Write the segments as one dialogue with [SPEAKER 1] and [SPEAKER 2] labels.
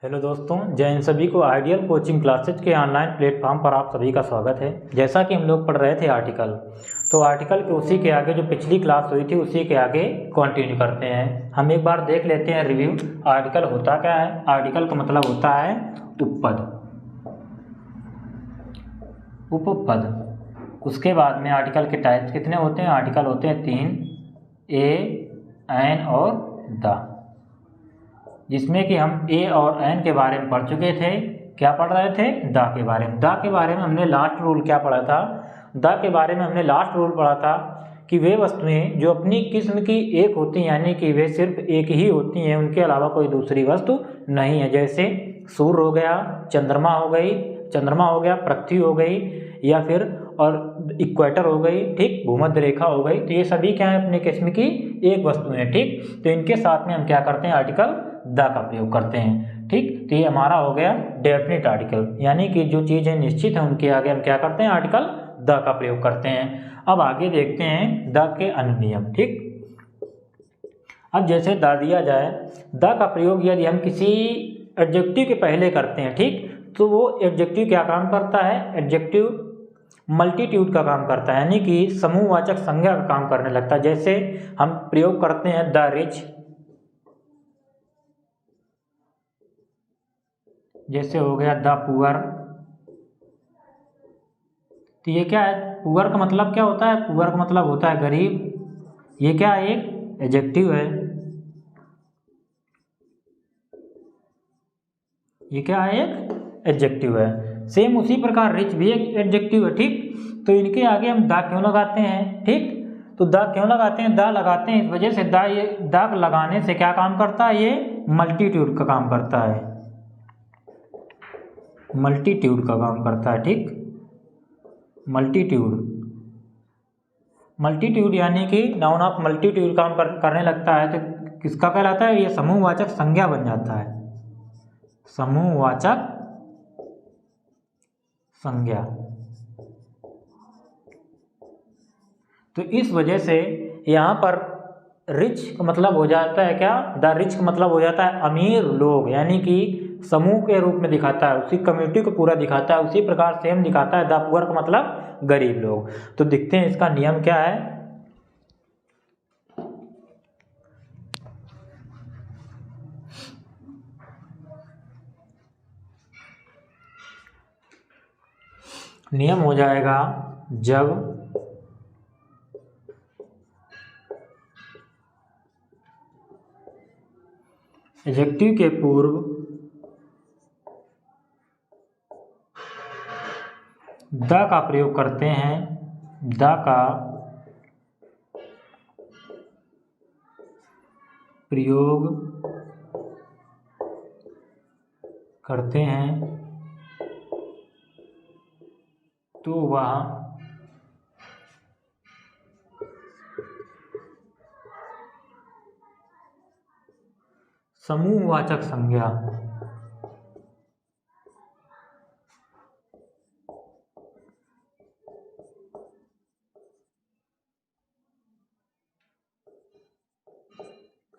[SPEAKER 1] Hello दोस्तों, जय हिंद। सभी को आइडियल कोचिंग क्लासेज के ऑनलाइन प्लेटफॉर्म पर आप सभी का स्वागत है। जैसा कि हम लोग पढ़ रहे थे आर्टिकल, तो आर्टिकल के उसी के आगे जो पिछली क्लास हुई थी उसी के आगे कंटिन्यू करते हैं। हम एक बार देख लेते हैं रिव्यू। आर्टिकल होता क्या है? आर्टिकल का मतलब होता है उपपद। उपपद। उसके बाद में आर्टिकल के टाइप्स कितने होते हैं? आर्टिकल होते हैं 3, ए, एन और द, जिसमें कि हम ए और एन के बारे में पढ़ चुके थे। क्या पढ़ रहे थे? द के बारे में। द के बारे में हमने लास्ट रूल क्या पढ़ा था? द के बारे में हमने लास्ट रूल पढ़ा था कि वे वस्तुएं जो अपनी किस्म की एक होती हैं, यानी कि वे सिर्फ एक ही होती हैं, उनके अलावा कोई दूसरी वस्तु नहीं है। जैसे सूर्य हो गया, चंद्रमा हो गया, पृथ्वी हो गई, या फिर और इक्वेटर हो गई, ठीक, भूमध्य रेखा हो गई। तो ये सभी क्या है? अपने किस्म की एक वस्तु है, ठीक। तो इनके साथ में हम क्या करते हैं? आर्टिकल द का प्रयोग करते हैं, ठीक। तो ये हमारा हो गया डेफिनेट आर्टिकल, यानी कि जो चीज़ें निश्चित हैं उनके आगे हम क्या करते हैं? आर्टिकल द का प्रयोग करते हैं। अब आगे देखते हैं द के अन्य नियम, ठीक। अब जैसे द दिया जाए, द का प्रयोग यदि हम किसी एडजेक्टिव के पहले करते हैं, ठीक, तो वो एडजेक्टिव क्या काम करता है? एडजेक्टिव मल्टीट्यूड का काम करता है, यानी कि समूहवाचक संज्ञा का काम करने लगता है। जैसे हम प्रयोग करते हैं द रिच, जैसे हो गया द पुअर। तो ये क्या है? पुअर का मतलब क्या होता है? पुअर का मतलब होता है गरीब। ये क्या है? एक एडजेक्टिव है। ये क्या है? एक एडजेक्टिव है। सेम उसी प्रकार रिच भी एक एडजेक्टिव है, ठीक। तो इनके आगे हम द क्यों लगाते हैं? ठीक, तो द क्यों लगाते हैं? द लगाते हैं इस वजह से, ये द लगाने से क्या काम करता है? ये मल्टीट्यूड का काम करता है। मल्टीट्यूड का काम करता है, ठीक। मल्टीट्यूड यानी कि नाउन ऑफ मल्टीट्यूड काम करने लगता है तो किसका कहलाता है? ये समूहवाचक संज्ञा बन जाता है। समूहवाचक संज्ञा। तो इस वजह से यहाँ पर रिच का मतलब हो जाता है क्या? द रिच का मतलब हो जाता है अमीर लोग, यानी कि समूह के रूप में दिखाता है, उसी कम्युनिटी को पूरा दिखाता है। उसी प्रकार सेम दिखाता है द पुअर का मतलब गरीब लोग। तो देखते हैं इसका नियम क्या है। नियम हो जाएगा, जब एडजेक्टिव के पूर्व द का प्रयोग करते हैं, द का प्रयोग करते हैं, तो वह समूहवाचक संज्ञा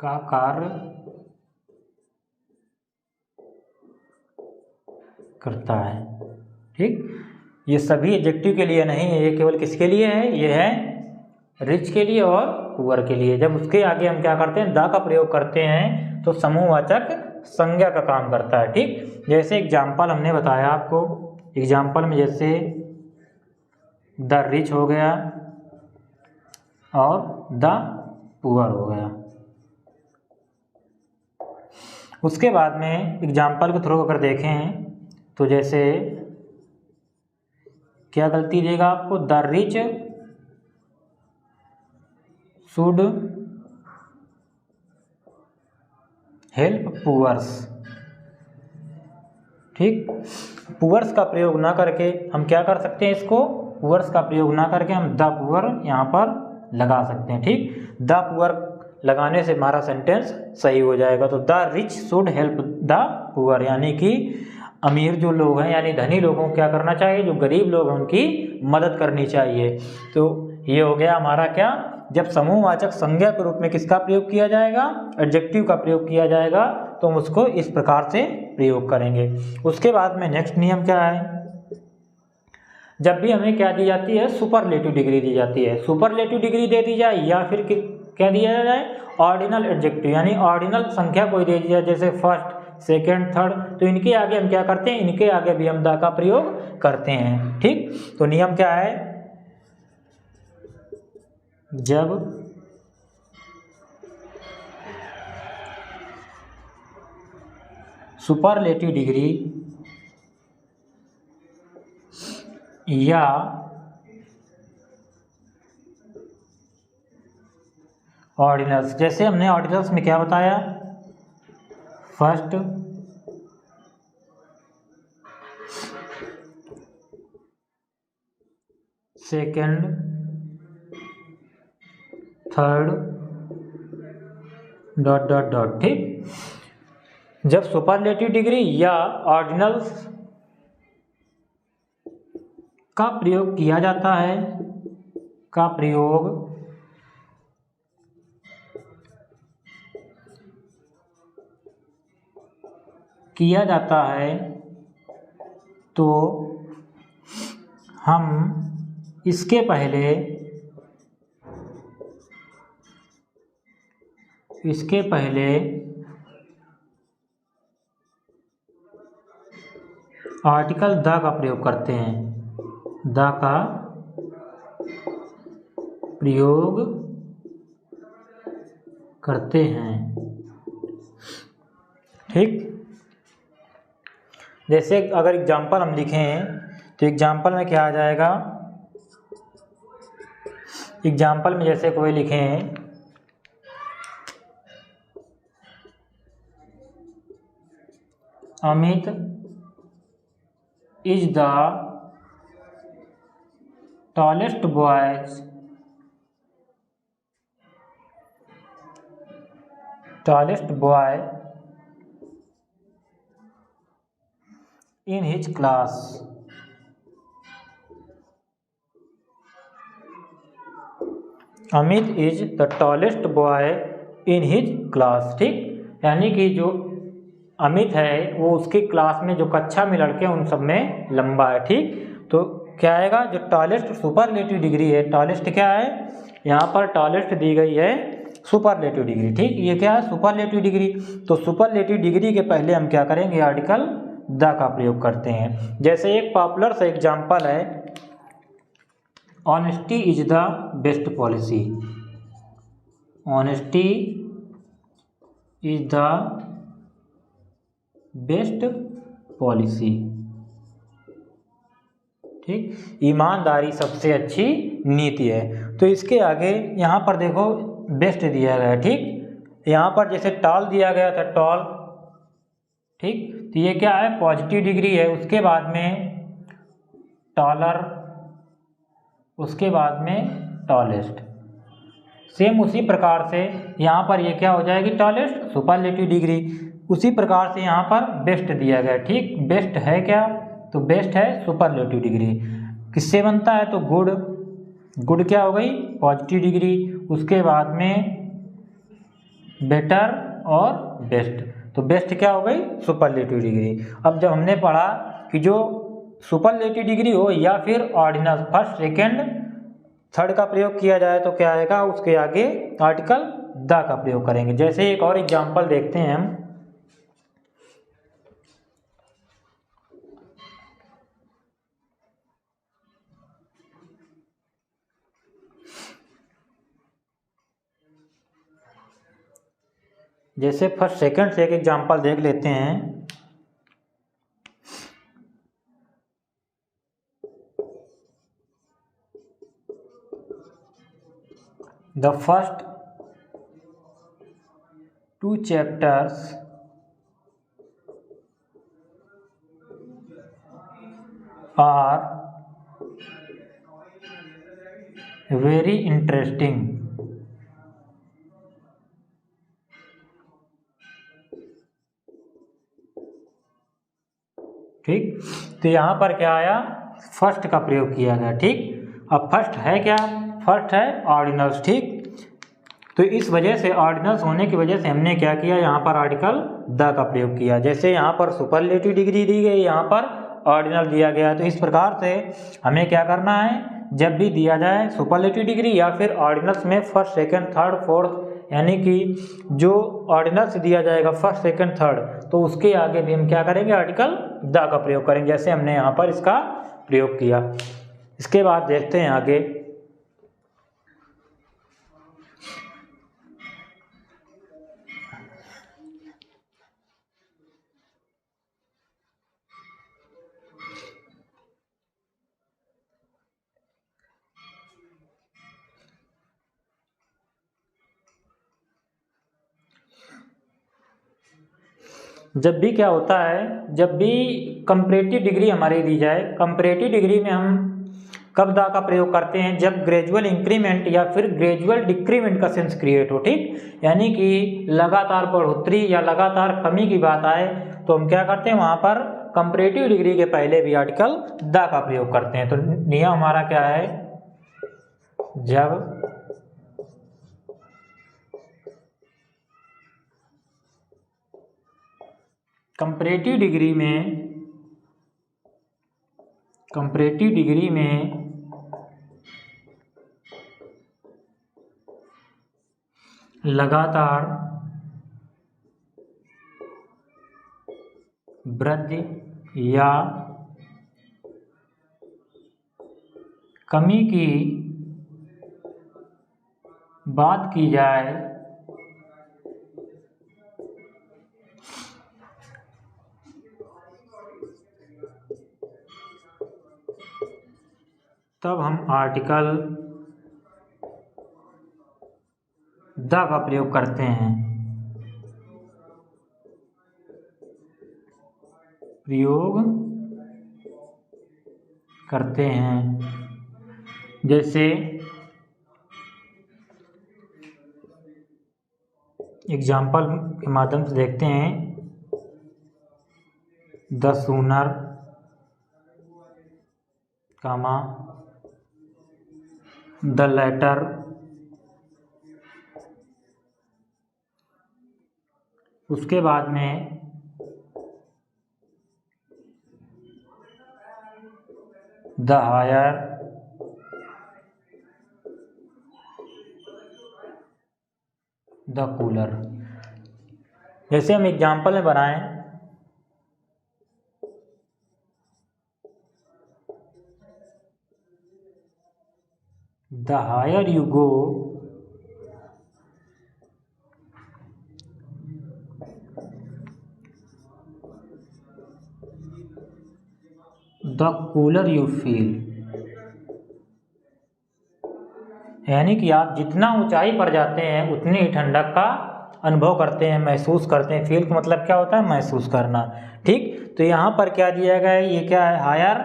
[SPEAKER 1] का कार्य करता है, ठीक। ये सभी एडजेक्टिव के लिए नहीं है, ये केवल किसके लिए है? ये है रिच के लिए और पुअर के लिए। जब उसके आगे हम क्या करते हैं? द का प्रयोग करते हैं, तो समूहवाचक संज्ञा का काम करता है, ठीक। जैसे एग्जाम्पल हमने बताया आपको, एग्जाम्पल में जैसे द रिच हो गया और द पुअर हो गया। उसके बाद में एग्जाम्पल के थ्रू अगर देखें तो जैसे क्या गलती देगा आपको? The rich should help poors, ठीक। पुअर्स का प्रयोग ना करके हम क्या कर सकते हैं? इसको पुअर्स का प्रयोग ना करके हम द पुअर यहाँ पर लगा सकते हैं, ठीक। द पुअर लगाने से हमारा सेंटेंस सही हो जाएगा। तो the rich should help the poor, यानी कि अमीर जो लोग हैं, यानी धनी लोगों को क्या करना चाहिए? जो गरीब लोग हैं उनकी मदद करनी चाहिए। तो ये हो गया हमारा क्या? जब समूहवाचक संज्ञा के रूप में किसका प्रयोग किया जाएगा, एडजेक्टिव का प्रयोग किया जाएगा, तो हम उसको इस प्रकार से प्रयोग करेंगे। उसके बाद में नेक्स्ट नियम क्या है, जब भी हमें क्या दी जाती है, सुपरलेटिव डिग्री दी जाती है, सुपरलेटिव डिग्री दे दी जाए या फिर क्या दिया जाए, ऑर्डिनल एडजेक्टिव, यानी ऑर्डिनल संख्या कोई दे दी जाए, जैसे फर्स्ट, सेकेंड, थर्ड, तो इनके आगे हम क्या करते हैं, इनके आगे भी हम द का प्रयोग करते हैं। ठीक, तो नियम क्या है, जब सुपरलेटिव डिग्री या ऑर्डिनल्स, जैसे हमने ऑर्डिनल्स में क्या बताया, first, second, third, dot dot dot. ठीक, जब सुपरलेटिव डिग्री या ऑर्डिनल्स का प्रयोग किया जाता है, का प्रयोग किया जाता है, तो हम इसके पहले आर्टिकल द का प्रयोग करते हैं, द का प्रयोग करते हैं। ठीक, जैसे अगर एग्जाम्पल हम लिखें तो एग्जाम्पल में क्या आ जाएगा, एग्जाम्पल में जैसे कोई लिखें, Amit is the tallest boy in his class। Amit is the tallest boy in his class. ठीक, यानी कि जो अमित है वो उसकी क्लास में जो कक्षा में लड़के उन सब में लंबा है। ठीक, तो क्या आएगा, जो टॉलेस्ट सुपरलेटिव डिग्री है, टॉलेस्ट क्या है, यहाँ पर टॉलेस्ट दी गई है सुपरलेटिव डिग्री। ठीक, ये क्या है, सुपरलेटिव डिग्री, तो सुपरलेटिव डिग्री के पहले हम क्या करेंगे, आर्टिकल द का प्रयोग करते हैं। जैसे एक पॉपुलर सा एग्जाम्पल है, honesty is the best policy. Honesty is the best policy. ठीक, ईमानदारी सबसे अच्छी नीति है। तो इसके आगे यहाँ पर देखो बेस्ट दिया गया है। ठीक, यहाँ पर जैसे टॉल दिया गया था, टॉल। ठीक, तो ये क्या है, पॉजिटिव डिग्री है, उसके बाद में टॉलर, उसके बाद में टॉलेस्ट। सेम उसी प्रकार से यहाँ पर ये क्या हो जाएगी, टॉलेस्ट सुपरलेटिव डिग्री। उसी प्रकार से यहाँ पर बेस्ट दिया गया। ठीक, बेस्ट है क्या, तो बेस्ट है सुपरलेटिव डिग्री। किससे बनता है, तो गुड, गुड क्या हो गई, पॉजिटिव डिग्री, उसके बाद में बेटर और बेस्ट, तो बेस्ट क्या हो गई, सुपरलेटिव डिग्री। अब जब हमने पढ़ा कि जो सुपरलेटिव डिग्री हो या फिर ऑर्डिनल, फर्स्ट, सेकेंड, थर्ड का प्रयोग किया जाए तो क्या आएगा, उसके आगे आर्टिकल द का प्रयोग करेंगे। जैसे एक और एग्जाम्पल देखते हैं हम, जैसे फर्स्ट सेकंड से एक एग्जाम्पल देख लेते हैं। The first 2 chapters are very interesting। ठीक, तो यहाँ पर क्या आया, फर्स्ट का प्रयोग किया गया। ठीक, अब फर्स्ट है क्या, फर्स्ट है ऑर्डिनल्स। ठीक, तो इस वजह से ऑर्डिनल्स होने की वजह से हमने क्या किया, यहाँ पर आर्टिकल द का प्रयोग किया। जैसे यहाँ पर सुपरलेटिव डिग्री दी गई, यहाँ पर ऑर्डिनल दिया गया। तो इस प्रकार से हमें क्या करना है, जब भी दिया जाए सुपरलेटिव डिग्री या फिर ऑर्डिनल्स में फर्स्ट सेकंड थर्ड फोर्थ, यानी कि जो ऑर्डिनल्स दिया जाएगा फर्स्ट सेकंड थर्ड, तो उसके आगे भी हम क्या करेंगे, आर्टिकल द का प्रयोग करेंगे, जैसे हमने यहाँ पर इसका प्रयोग किया। इसके बाद देखते हैं आगे। जब भी क्या होता है, जब भी कंपैरेटिव डिग्री हमारी दी जाए, कंपैरेटिव डिग्री में हम कब द का प्रयोग करते हैं, जब ग्रेजुअल इंक्रीमेंट या फिर ग्रेजुअल डिक्रीमेंट का सेंस क्रिएट हो, ठीक, यानी कि लगातार बढ़ोतरी या लगातार कमी की बात आए तो हम क्या करते हैं, वहाँ पर कंपैरेटिव डिग्री के पहले भी आर्टिकल द का प्रयोग करते हैं। तो नियम हमारा क्या है, जब कंपैरेटिव डिग्री में लगातार वृद्धि या कमी की बात की जाए तब हम आर्टिकल द का प्रयोग करते हैं। जैसे एग्जाम्पल के माध्यम से देखते हैं, the sooner comma the later, उसके बाद में द हायर, द कूलर। जैसे हम एग्जाम्पल में बनाएं, the higher you go the cooler you feel, यानी कि आप जितना ऊंचाई पर जाते हैं उतनी ही ठंडक का अनुभव करते हैं, महसूस करते हैं। फील का मतलब क्या होता है, महसूस करना, ठीक। तो यहाँ पर क्या दिया गया है, ये क्या है, हायर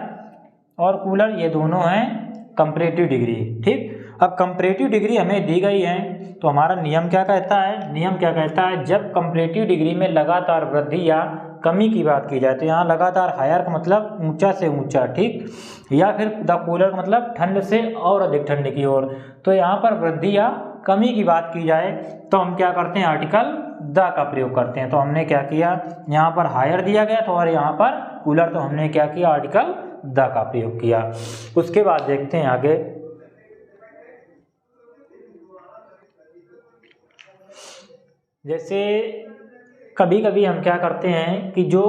[SPEAKER 1] और कूलर, ये दोनों हैं कंपैरेटिव डिग्री, ठीक। अब कंपैरेटिव डिग्री हमें दी गई है तो हमारा नियम क्या कहता है, नियम क्या कहता है, जब कंपैरेटिव डिग्री में लगातार वृद्धि या कमी की बात की जाए, तो यहाँ लगातार हायर का मतलब ऊंचा से ऊंचा, ठीक, या फिर द कूलर का मतलब ठंड से और अधिक ठंड की ओर। तो यहाँ पर वृद्धि या कमी की बात की जाए तो हम क्या करते हैं, आर्टिकल द का प्रयोग करते हैं। तो हमने क्या किया, यहाँ पर हायर दिया गया तो, और यहाँ पर कूलर, तो हमने क्या किया, आर्टिकल द का प्रयोग किया। उसके बाद देखते हैं आगे। जैसे कभी कभी हम क्या करते हैं कि जो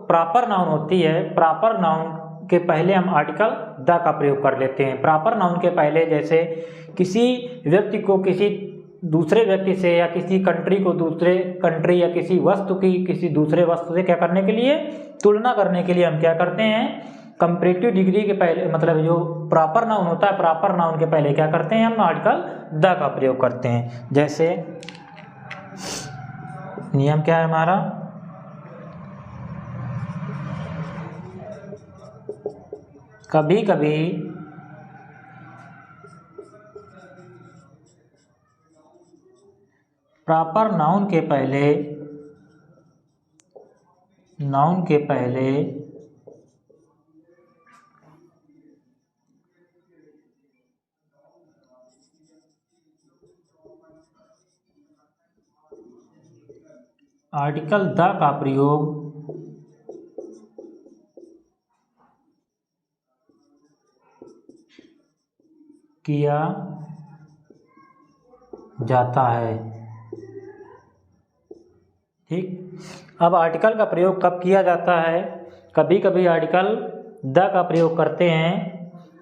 [SPEAKER 1] प्रॉपर नाउन होती है, प्रॉपर नाउन के पहले हम आर्टिकल द का प्रयोग कर लेते हैं। प्रॉपर नाउन के पहले, जैसे किसी व्यक्ति को किसी दूसरे व्यक्ति से, या किसी कंट्री को दूसरे कंट्री, या किसी वस्तु की किसी दूसरे वस्तु से क्या करने के लिए, तुलना करने के लिए हम क्या करते हैं, कंपैरेटिव डिग्री के पहले, मतलब जो प्रॉपर नाउन होता है, प्रॉपर नाउन के पहले क्या करते हैं, हम आर्टिकल द का प्रयोग करते हैं। जैसे नियम क्या है हमारा, कभी कभी प्रॉपर नाउन के पहले आर्टिकल द का प्रयोग किया जाता है। ठीक, अब आर्टिकल का प्रयोग कब किया जाता है? कभी कभी आर्टिकल द का प्रयोग करते हैं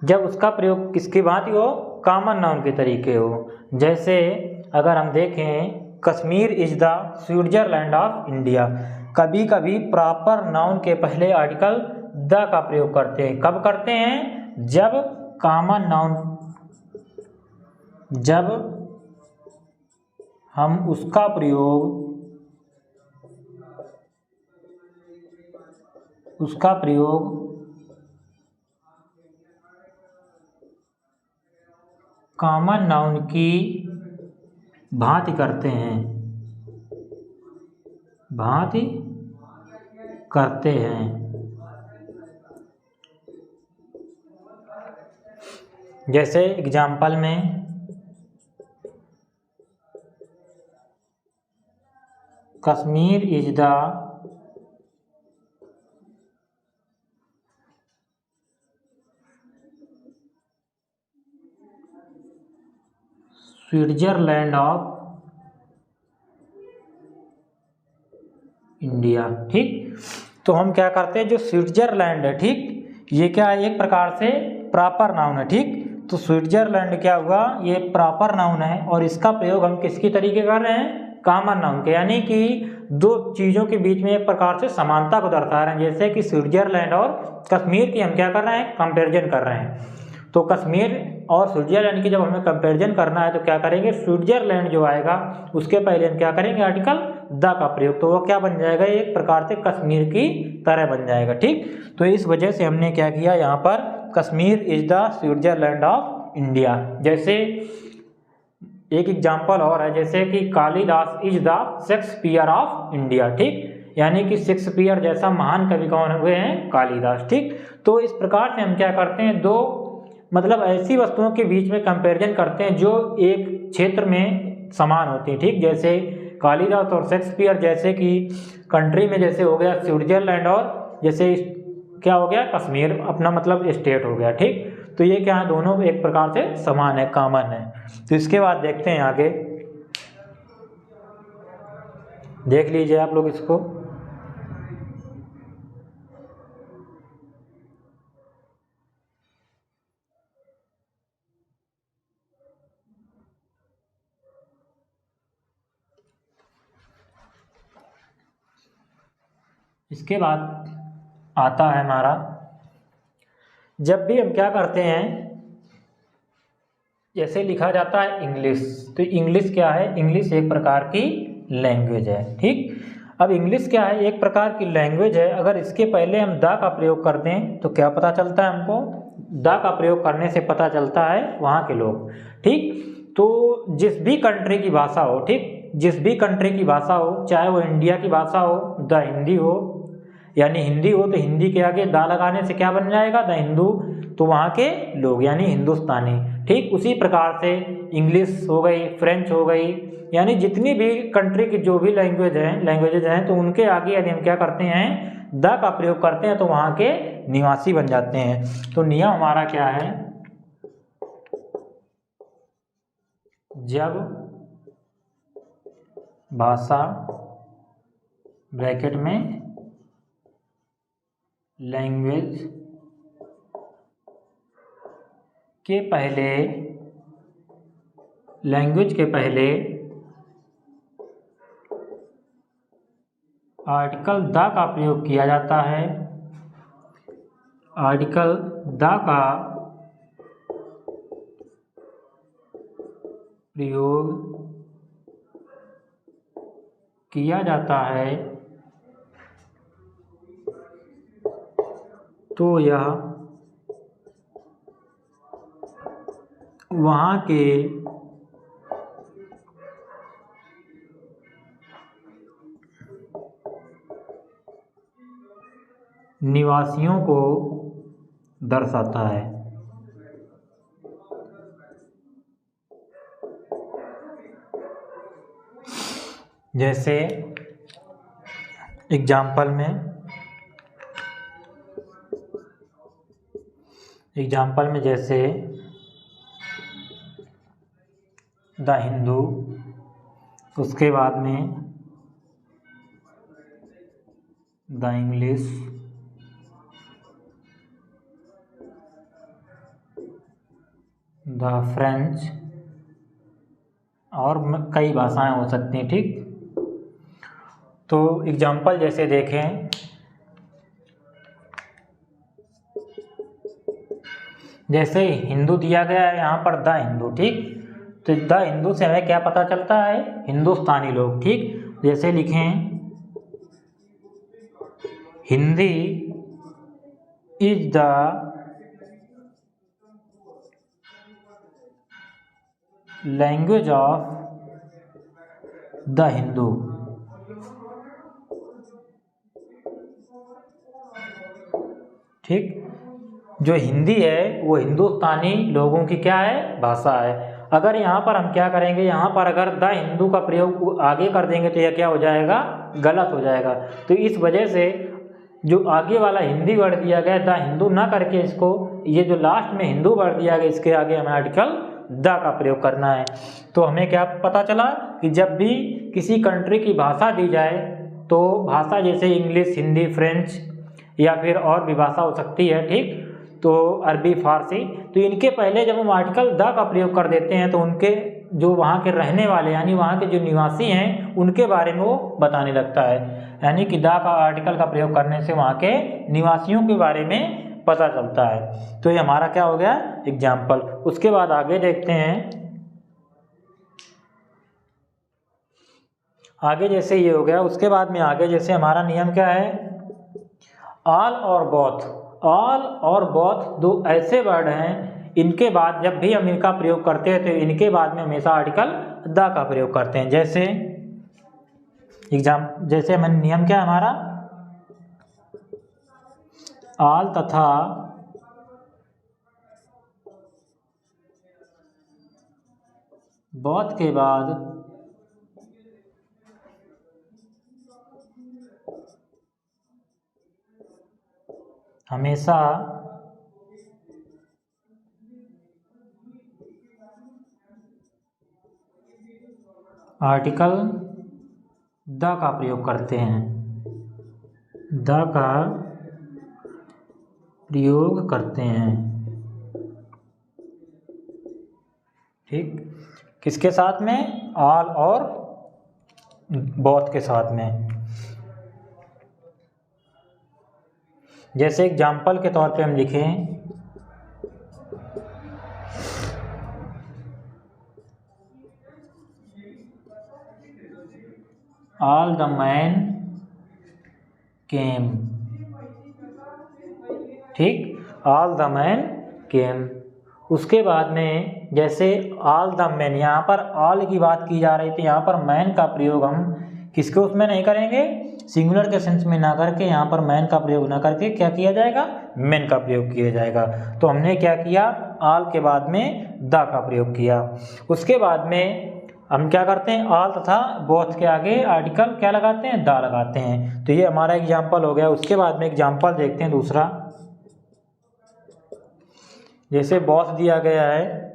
[SPEAKER 1] जब उसका प्रयोग किसकी भांति हो, कॉमन नाउन के तरीके हो। जैसे अगर हम देखें, Kashmir is the Switzerland of India. कभी कभी प्रॉपर नाउन के पहले आर्टिकल द का प्रयोग करते हैं। कब करते हैं? जब कॉमन नाउन, जब हम उसका प्रयोग कॉमन नाउन की भांति करते हैं, जैसे एग्जाम्पल में Kashmir is the Switzerland of India. ठीक, तो हम क्या करते हैं, जो स्विट्जरलैंड है, ठीक, ये क्या है, एक प्रकार से प्रॉपर नाउन है। ठीक, तो स्विट्जरलैंड क्या हुआ, ये प्रॉपर नाउन है और इसका प्रयोग हम किसकी तरीके कर रहे हैं, कॉमन नाउन के, यानी कि दो चीज़ों के बीच में एक प्रकार से समानता को दर्शा रहे हैं। जैसे कि स्विट्जरलैंड और कश्मीर की हम क्या कर रहे हैं, कंपैरिजन कर रहे हैं। तो कश्मीर और स्विट्जरलैंड की जब हमें कंपैरिजन करना है तो क्या करेंगे, स्विट्जरलैंड जो आएगा उसके पहले हम क्या करेंगे, आर्टिकल द का प्रयोग, तो वो क्या बन जाएगा, एक प्रकार से कश्मीर की तरह बन जाएगा। ठीक, तो इस वजह से हमने क्या किया, यहाँ पर Kashmir is the Switzerland of India. जैसे एक एग्जाम्पल और है, जैसे कि Kalidas is the Shakespeare of India. ठीक, यानी कि शेक्सपियर जैसा महान कवि कौन हुए हैं, कालिदास। ठीक, तो इस प्रकार से हम क्या करते हैं, दो मतलब ऐसी वस्तुओं के बीच में कंपैरिजन करते हैं जो एक क्षेत्र में समान होती हैं। ठीक, जैसे कालिदास और शेक्सपियर, जैसे कि कंट्री में जैसे हो गया स्विट्जरलैंड और जैसे क्या हो गया, कश्मीर, अपना मतलब स्टेट हो गया। ठीक, तो ये क्या है, दोनों एक प्रकार से समान है, कॉमन है। तो इसके बाद देखते हैं आगे, देख लीजिए आप लोग इसको। इसके बाद आता है हमारा, जब भी हम क्या करते हैं, जैसे लिखा जाता है इंग्लिश, तो इंग्लिश क्या है, इंग्लिश एक प्रकार की लैंग्वेज है। ठीक, अब इंग्लिश क्या है, एक प्रकार की लैंग्वेज है। अगर इसके पहले हम द का प्रयोग कर दें तो क्या पता चलता है हमको, द का प्रयोग करने से पता चलता है वहाँ के लोग। ठीक, तो जिस भी कंट्री की भाषा हो, ठीक, जिस भी कंट्री की भाषा हो, चाहे वो इंडिया की भाषा हो, द हिंदी हो, यानी हिंदी हो, तो हिंदी के आगे दा लगाने से क्या बन जाएगा, द हिंदू, तो वहाँ के लोग यानी हिंदुस्तानी। ठीक, उसी प्रकार से इंग्लिश हो गई, फ्रेंच हो गई, यानी जितनी भी कंट्री की जो भी लैंग्वेजेज हैं, तो उनके आगे यदि हम क्या करते हैं, द का प्रयोग करते हैं तो वहाँ के निवासी बन जाते हैं। तो नियम हमारा क्या है, जब भाषा ब्रैकेट में लैंग्वेज के पहले आर्टिकल द का प्रयोग किया जाता है, आर्टिकल द का प्रयोग किया जाता है, तो यह वहाँ के निवासियों को दर्शाता है। जैसे एग्जाम्पल में जैसे द हिंदू, उसके बाद में द इंग्लिश, द फ्रेंच, और कई भाषाएं हो सकती हैं। ठीक, तो एग्जाम्पल जैसे देखें, जैसे हिंदू दिया गया है यहाँ पर द हिंदू। ठीक, तो द हिंदू से हमें क्या पता चलता है? हिंदुस्तानी लोग। ठीक, जैसे लिखें Hindi is the language of the Hindu. ठीक, जो हिंदी है वो हिंदुस्तानी लोगों की क्या है? भाषा है। अगर यहाँ पर हम क्या करेंगे, यहाँ पर अगर द हिंदू का प्रयोग आगे कर देंगे तो यह क्या हो जाएगा? गलत हो जाएगा। तो इस वजह से जो आगे वाला हिंदी वर्ड दिया गया द हिंदू ना करके इसको, ये जो लास्ट में हिंदू वर्ड दिया गया इसके आगे हमें आर्टिकल द का प्रयोग करना है। तो हमें क्या पता चला कि जब भी किसी कंट्री की भाषा दी जाए तो भाषा जैसे इंग्लिश, हिंदी, फ्रेंच या फिर और भी भाषा हो सकती है। ठीक, तो अरबी, फारसी, तो इनके पहले जब हम आर्टिकल द का प्रयोग कर देते हैं तो उनके जो वहाँ के रहने वाले यानी वहाँ के जो निवासी हैं उनके बारे में वो बताने लगता है। यानी कि द का आर्टिकल का प्रयोग करने से वहाँ के निवासियों के बारे में पता चलता है। तो ये हमारा क्या हो गया? एग्जाम्पल। उसके बाद आगे देखते हैं, आगे जैसे ये हो गया, उसके बाद में आगे जैसे हमारा नियम क्या है? ऑल और बोथ। ऑल और बोथ दो ऐसे वर्ड हैं, इनके बाद जब भी हम इनका प्रयोग करते हैं तो इनके बाद में हमेशा आर्टिकल द का प्रयोग करते हैं। जैसे जैसे नियम क्या है हमारा? ऑल तथा बोथ के बाद हमेशा आर्टिकल द का प्रयोग करते हैं। द का प्रयोग करते हैं। ठीक, किसके साथ में? ऑल और बोथ के साथ में। जैसे एग्जाम्पल के तौर पे हम लिखें ऑल द मैन केम। ठीक, ऑल द मैन केम। उसके बाद में जैसे ऑल द मैन, यहाँ पर ऑल की बात की जा रही थी, यहाँ पर मैन का प्रयोग हम किसके उसमें नहीं करेंगे? सिंगुलर के सेंस में ना करके यहाँ पर मैन का प्रयोग ना करके क्या किया जाएगा? मैन का प्रयोग किया जाएगा। तो हमने क्या किया? ऑल के बाद में द का प्रयोग किया। उसके बाद में हम क्या करते हैं? ऑल तथा बोथ के आगे आर्टिकल क्या लगाते हैं? द लगाते हैं। तो ये हमारा एग्जाम्पल हो गया। उसके बाद में एग्जाम्पल देखते हैं दूसरा। जैसे बोथ दिया गया है,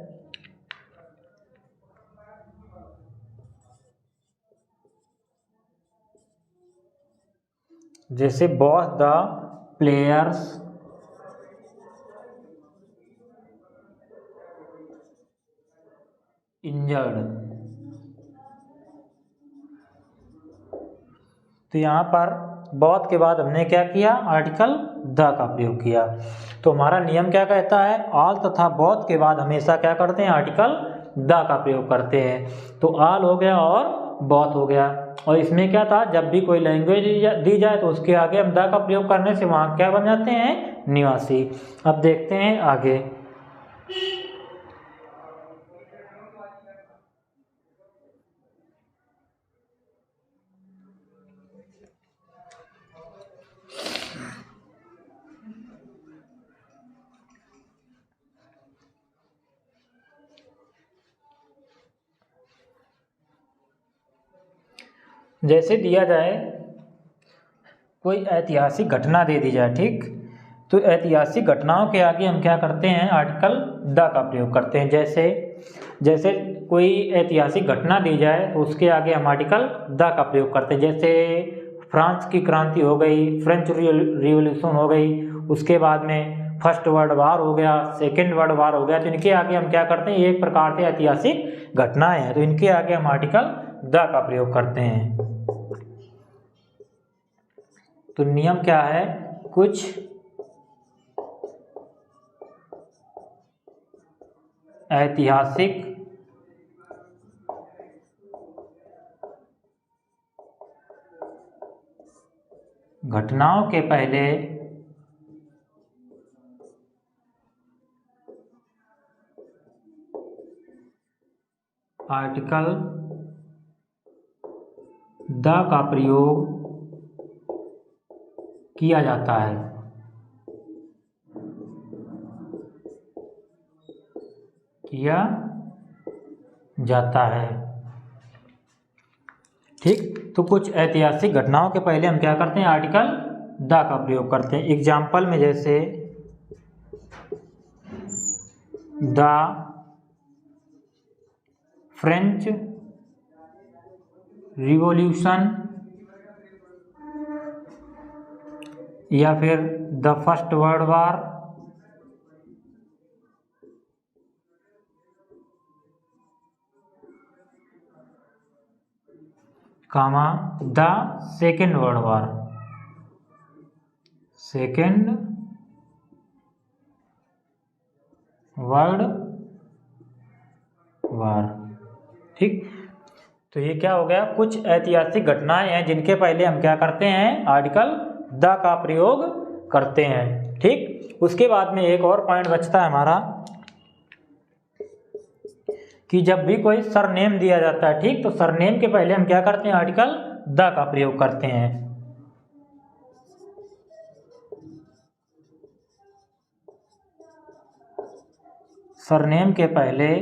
[SPEAKER 1] जैसे बोथ द प्लेयर्स इंजर्ड। तो यहाँ पर बोथ के बाद हमने क्या किया? आर्टिकल द का प्रयोग किया। तो हमारा नियम क्या कहता है? ऑल तथा बोथ के बाद हमेशा क्या करते हैं? आर्टिकल द का प्रयोग करते हैं। तो ऑल हो गया और बोथ हो गया। और इसमें क्या था? जब भी कोई लैंग्वेज दी जाए तो उसके आगे हम द का प्रयोग करने से वहाँ क्या बन जाते हैं? निवासी। अब देखते हैं आगे। जैसे दिया जाए कोई ऐतिहासिक घटना दे दी जाए, ठीक, तो ऐतिहासिक घटनाओं के आगे हम क्या करते हैं, आर्टिकल द का प्रयोग करते हैं। जैसे कोई ऐतिहासिक घटना दी जाए तो उसके आगे हम आर्टिकल द का प्रयोग करते हैं। जैसे फ्रांस की क्रांति हो गई, फ्रेंच रिवॉल्यूशन हो गई, उसके बाद में फर्स्ट वर्ल्ड वार हो गया, सेकेंड वर्ल्ड वार हो गया, तो इनके आगे हम क्या करते हैं, एक प्रकार से ऐतिहासिक घटनाएं हैं, तो इनके आगे हम आर्टिकल द का प्रयोग करते हैं। तो नियम क्या है, कुछ ऐतिहासिक घटनाओं के पहले आर्टिकल द का प्रयोग किया जाता है। किया जाता है, ठीक। तो कुछ ऐतिहासिक घटनाओं के पहले हम क्या करते हैं, आर्टिकल द का प्रयोग करते हैं। एग्जाम्पल में जैसे द फ्रेंच रिवॉल्यूशन या फिर the first world war, comma the second world war, second world war, ठीक। तो ये क्या हो गया, कुछ ऐतिहासिक घटनाएं हैं जिनके पहले हम क्या करते हैं, आर्टिकल द का प्रयोग करते हैं, ठीक। उसके बाद में एक और पॉइंट बचता है हमारा कि जब भी कोई सरनेम दिया जाता है, ठीक, तो सरनेम के पहले हम क्या करते हैं, आर्टिकल द का प्रयोग करते हैं। सरनेम के पहले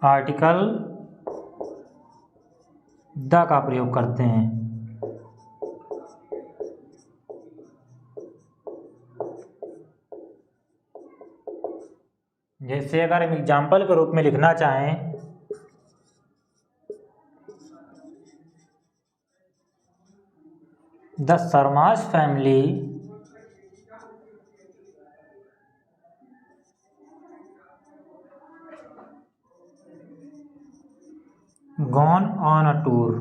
[SPEAKER 1] आर्टिकल द का प्रयोग करते हैं। जैसे अगर हम एग्जाम्पल के रूप में लिखना चाहें, the Sharma's family gone on a tour,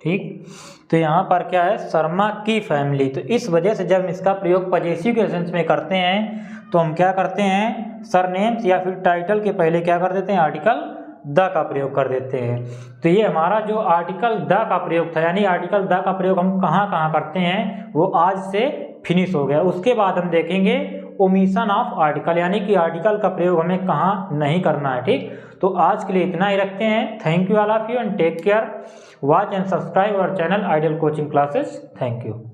[SPEAKER 1] ठीक। तो यहाँ पर क्या है, शर्मा की फैमिली, तो इस वजह से जब हम इसका प्रयोग पजेसिव के सेंस में करते हैं तो हम क्या करते हैं, सरनेम्स या फिर टाइटल के पहले क्या कर देते हैं, आर्टिकल द का प्रयोग कर देते हैं। तो ये हमारा जो आर्टिकल द का प्रयोग था, यानी आर्टिकल द का प्रयोग हम कहाँ कहाँ करते हैं, वो आज से फिनिश हो गया। उसके बाद हम देखेंगे ओमिशन ऑफ आर्टिकल, यानी कि आर्टिकल का प्रयोग हमें कहाँ नहीं करना है, ठीक। तो आज के लिए इतना ही रखते हैं। Thank you all of you and take care. Watch and subscribe our channel ideal coaching classes. Thank you.